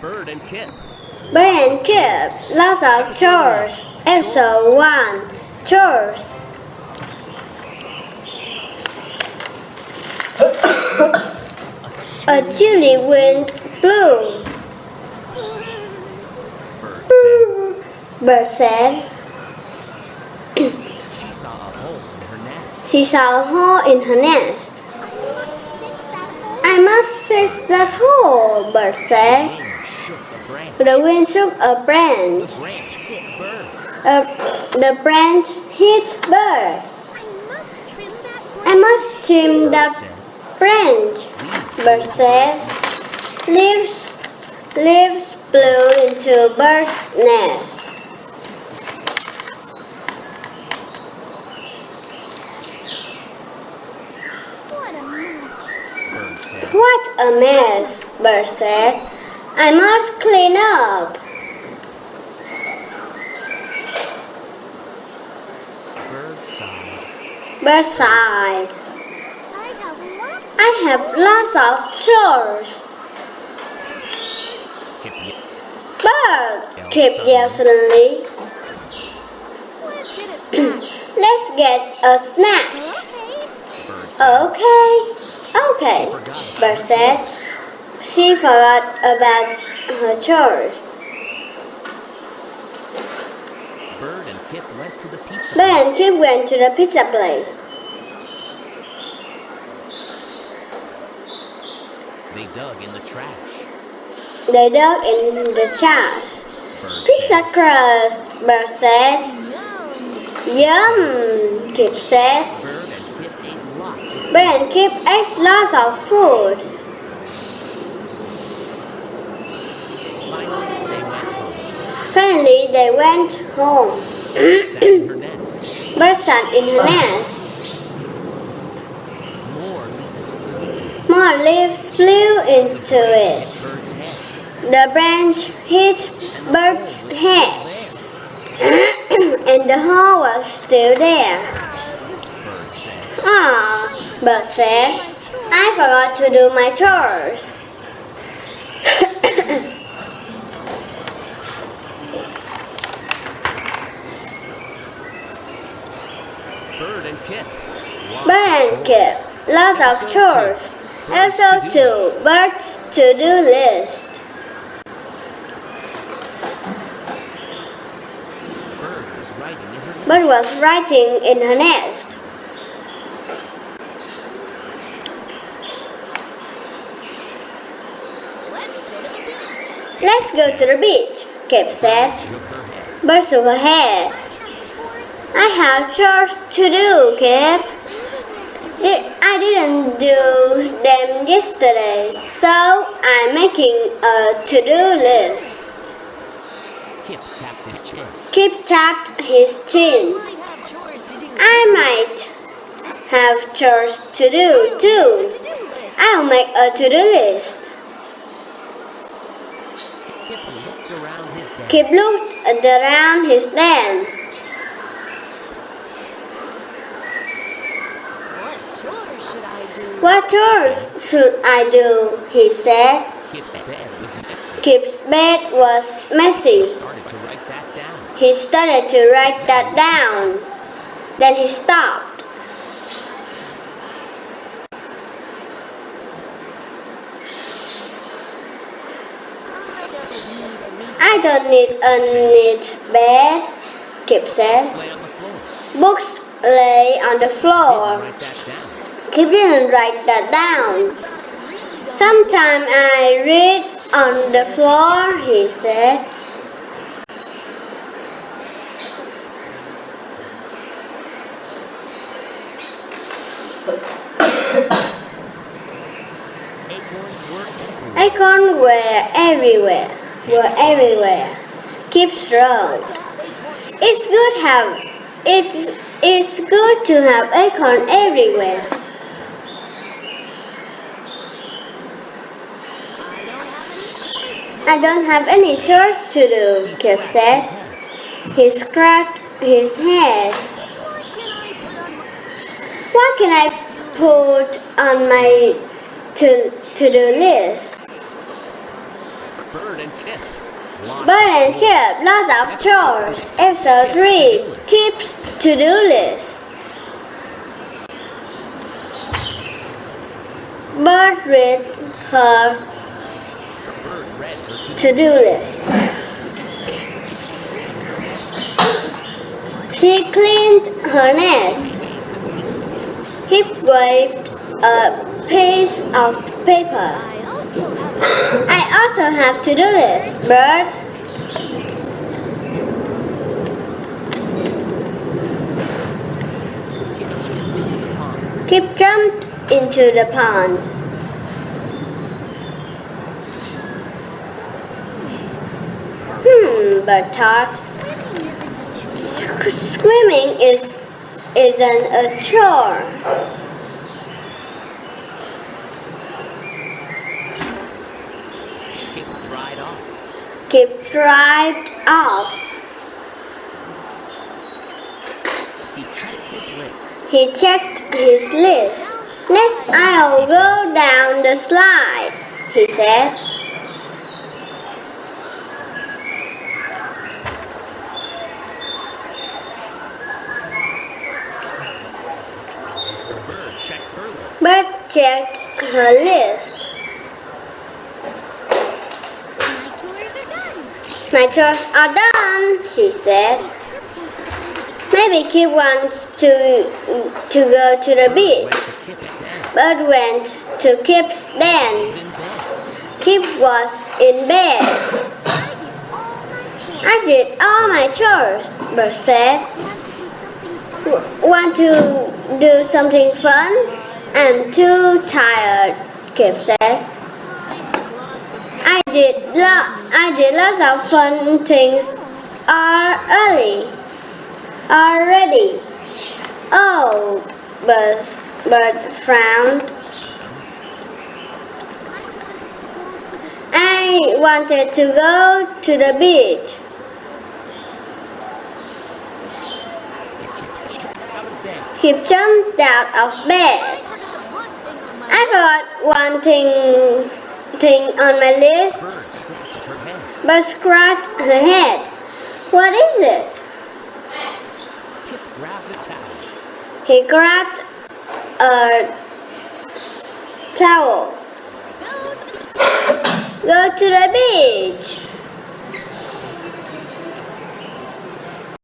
Bird and Kip. Bird and Kip, lots of chores. Episode 1, chores. A chilly wind blew. Bird said. Bird said She saw a hole in her nest. she saw a hole in her nest. I must fix that hole, Bird said. The wind shook The wind shook a a branch. branch. The branch hit Bird. The branch hit Bird. I must trim that branch, Bird said. Leaves blew into Bird's nest. What a mess, Bird said. I must clean up. Bird sighed. Bird sighed. I have lots of chores. Bird, Kip yelled suddenly. Let's get a snack. Okay, Bird said. She forgot about her chores. Bird and Kip went to the pizza. Bird and Kip went to the pizza place. They dug in the trash. They dug in the trash. Bird Pizza said. crust, Bird said. Yum, Kip said. Bird and Kip ate lots Bird and Kip ate lots of of food. Finally, they went home. Finally, they went home. Sat in her nest. Bird sat in her nest. More leaves flew. More leaves flew into it. Bird's head. The branch hit Bird's head. And the hole was still there. Bird said. Ah, Bird said, I forgot to do my chores. Bird and Kip. Bird and Kip, lots of chores. Episode 2, Bird's to-do list. Bird was writing in Bird was writing in her her nest. Let's go to the beach, Kip said. shook her head. Bird shook her head. I have chores to do, Kip. I didn't do them yesterday, so I'm making a to-do list. Kip tapped his chin. Kip tapped his chin. I might have chores to do too. I'll make a to-do list. Kip looked around his Kip looked around his den. den. What chores should I do? He said. Kip's bed was messy. Kip's bed was messy. Started to write that down. He started to write that down. Then he stopped. I don't need a neat bed, Kip said. Lay on the floor. Books lay on the Didn't floor. write that down. Kip didn't write that down. Sometimes I read on the floor, he said. Acorns were everywhere. Acorns were everywhere. Kip wrote. It's good to have acorn everywhere. I don't have any chores to do, Kip said. He scratched his head. What can I put on my to-do list? Bird and Kip, lots of chores. Episode 3, Kip's to-do list. Bird read her to-do list. She cleaned her nest. Kip waved a piece of paper. I also have to do this, Bird. Kip jumped into the pond. Bird thought. Swimming isn't a chore. Kip dried off. He checked his list. Next I'll go down the slide, he said. Bird checked her list. My chores are done, she said. Maybe Kip wants to go to the beach. Bird went to Kip's den. Kip was in bed. I did all my chores, Bird said. Want to do something fun? I'm too tired, Kip said. I did lots of fun things already. Oh, Bird frowned. I wanted to go to the beach. Kip jumped out of bed. I forgot one thing on my list. But scratched her head. What is it? He grabbed a towel. Go to the beach.